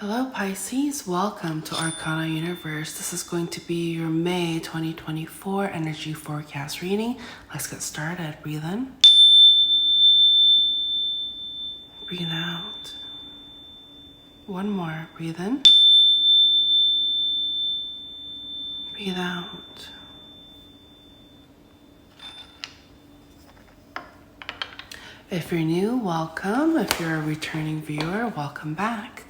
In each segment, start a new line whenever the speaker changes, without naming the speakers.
Hello Pisces, welcome to ArcanaUniverse. This is going to be your May 2024 energy forecast reading. Let's get started. Breathe in. Breathe out. One more. Breathe in. Breathe out. If you're new, welcome. If you're a returning viewer, welcome back.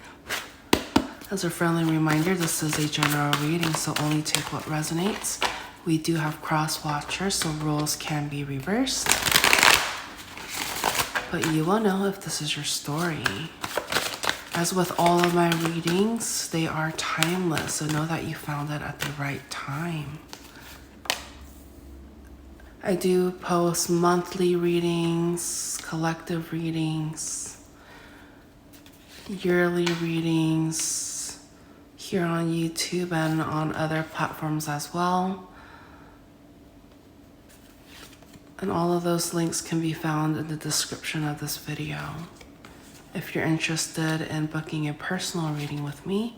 As a friendly reminder, this is a general reading, so only take what resonates. We do have cross watchers, so roles can be reversed. But you will know if this is your story. As with all of my readings, they are timeless, so know that you found it at the right time. I do post monthly readings, collective readings, yearly readings here on YouTube and on other platforms as well. And all of those links can be found in the description of this video. If you're interested in booking a personal reading with me,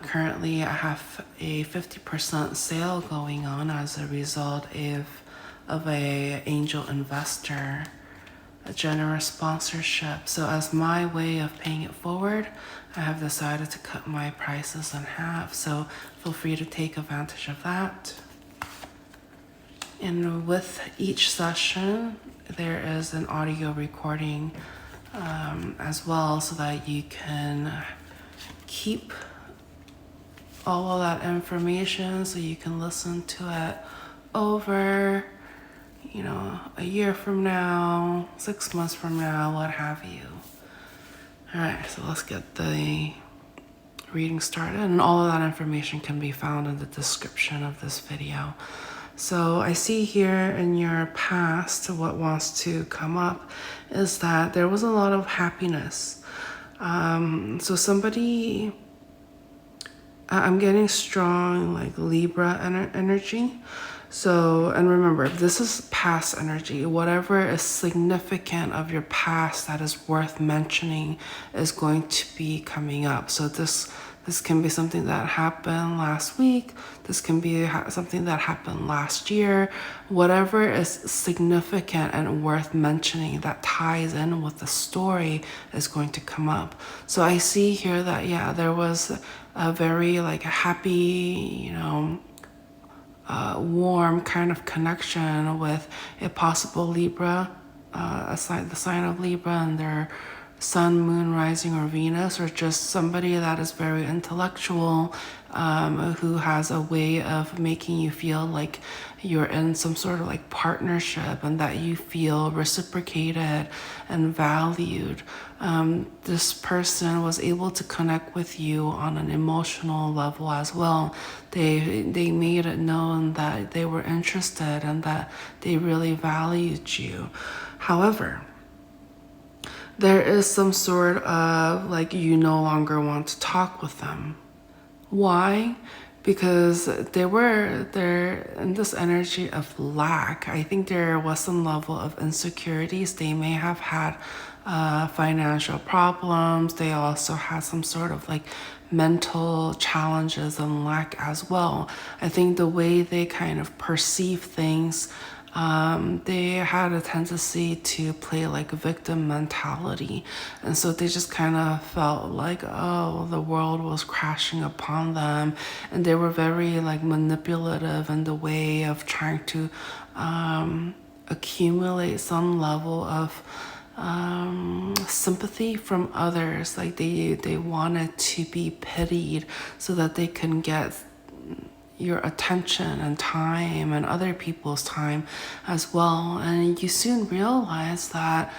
currently I have a 50% sale going on as a result of a angel investor, a generous sponsorship. So as my way of paying it forward, I have decided to cut my prices in half. So feel free to take advantage of that. And with each session, there is an audio recording as well, so that you can keep all of that information, so you can listen to it over, a year from now, 6 months from now, what have you. All right, so let's get the reading started, and all of that information can be found in the description of this video. So I see here in your past, what wants to come up is that there was a lot of happiness. So somebody, I'm getting strong like Libra energy. So, and remember, this is past energy. Whatever is significant of your past that is worth mentioning is going to be coming up. So this can be something that happened last week. This can be something that happened last year. Whatever is significant and worth mentioning that ties in with the story is going to come up. So I see here that, yeah, there was a very happy, warm kind of connection with a possible Libra, the sign of Libra, and their sun, moon, rising, or Venus, or just somebody that is very intellectual, who has a way of making you feel like you're in some sort of partnership and that you feel reciprocated and valued. This person was able to connect with you on an emotional level as well. They made it known that they were interested and that they really valued you. However, there is some sort of you no longer want to talk with them. Why? Because they were there in this energy of lack. I think there was some level of insecurities. They may have had financial problems. They also had some sort of mental challenges and lack as well. I think the way they kind of perceive things, they had a tendency to play a victim mentality. And so they just kind of felt like, oh, the world was crashing upon them. And they were very manipulative in the way of trying to accumulate some level of sympathy from others. They wanted to be pitied so that they can get your attention and time and other people's time as well. And you soon realize that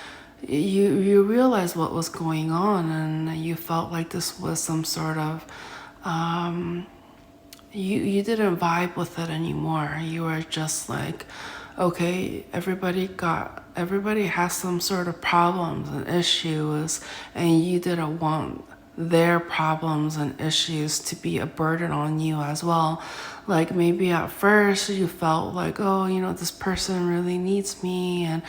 you realize what was going on, and you felt like this was some sort of you didn't vibe with it anymore. You were just like, okay, everybody has some sort of problems and issues, and you didn't want their problems and issues to be a burden on you as well. Like maybe at first you felt like, oh, you know, this person really needs me, and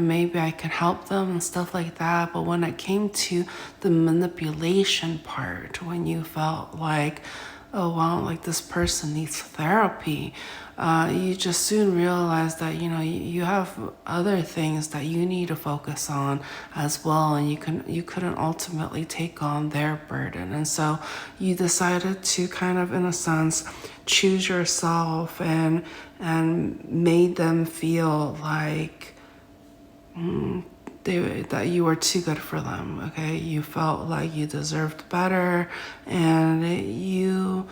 maybe I can help them and stuff like that. But when it came to the manipulation part, when you felt like, oh wow, like this person needs therapy, you just soon realize that, you know, you have other things that you need to focus on as well, and you couldn't ultimately take on their burden. And so you decided to kind of, in a sense, choose yourself and made them feel like that you were too good for them. Okay, you felt like you deserved better, and you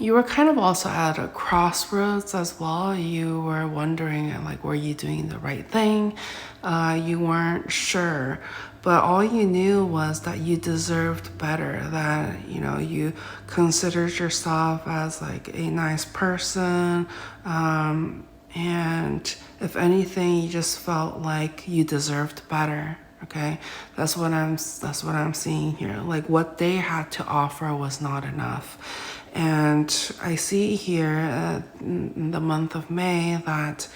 you were kind of also at a crossroads as well. You were wondering, like, were you doing the right thing? You weren't sure, but all you knew was that you deserved better, that, you know, you considered yourself as like a nice person. And if anything, you just felt like you deserved better. Okay, that's what I'm seeing here. Like what they had to offer was not enough. And I see here in the month of May that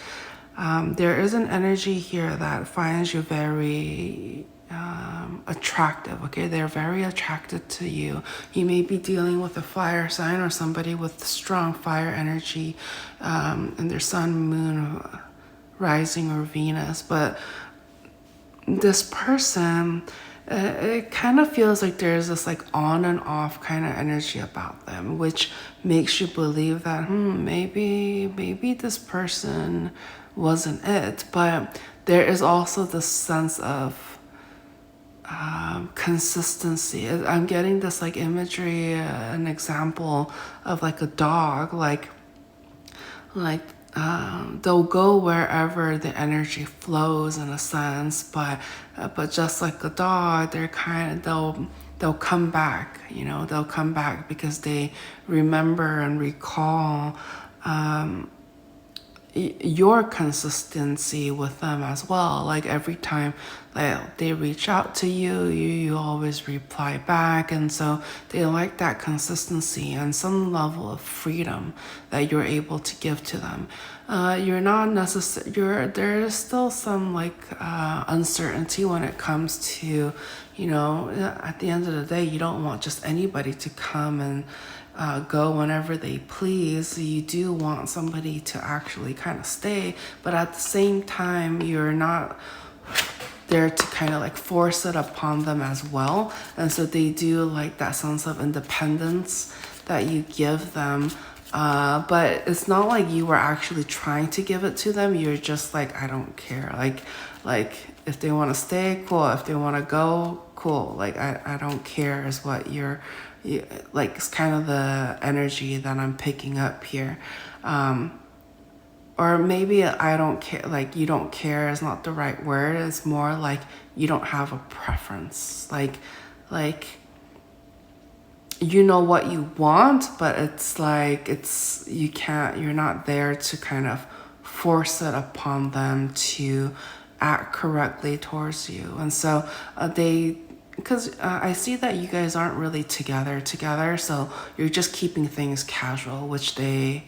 there is an energy here that finds you very attractive. Okay, they're very attracted to you. You may be dealing with a fire sign or somebody with strong fire energy in their sun, moon, rising, or Venus. But this person, it kind of feels like there's this like on and off kind of energy about them, which makes you believe that maybe this person wasn't it. But there is also this sense of consistency. I'm getting this like imagery, an example of like a dog, like they'll go wherever the energy flows in a sense, but just like a dog, they're kind of they'll come back. You know, they'll come back because they remember and recall your consistency with them as well. Like every time that they reach out to you, you always reply back. And so they like that consistency and some level of freedom that you're able to give to them. You're not necessarily, there is still some like uncertainty when it comes to, you know, at the end of the day, you don't want just anybody to come and go whenever they please. You do want somebody to actually kind of stay, but at the same time, you're not there to kind of like force it upon them as well. And so they do like that sense of independence that you give them. But it's not like you were actually trying to give it to them. You're just like, I don't care. Like if they want to stay, cool. If they want to go, cool. Like I don't care is what like it's kind of the energy that I'm picking up here. Or maybe I don't care, like you don't care is not the right word. It's more like you don't have a preference. Like you know what you want, but it's like you're not there to kind of force it upon them to act correctly towards you. And so because I see that you guys aren't really together, so you're just keeping things casual, which they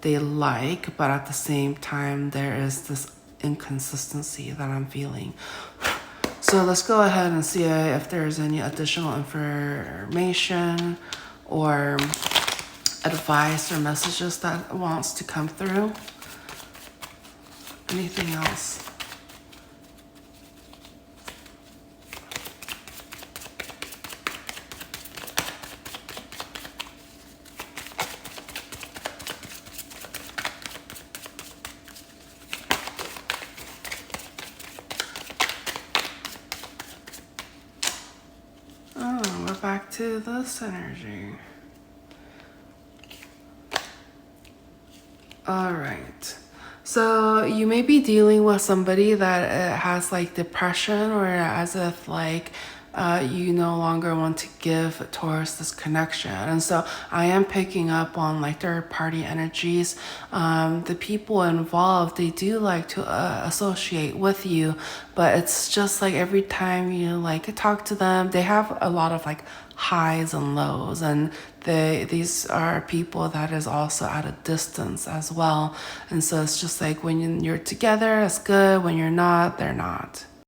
like, but at the same time, there is this inconsistency that I'm feeling. So let's go ahead and see if there's any additional information or advice or messages that wants to come through. Anything else? Back to this energy. All right. So you may be dealing with somebody that has like depression, or as if like you no longer want to give towards this connection. And so I am picking up on like third party energies. The people involved, they do like to associate with you, but it's just like every time you like talk to them, they have a lot of like highs and lows, and these are people that is also at a distance as well. And so it's just like when you're together, it's good. When you're not, they're not.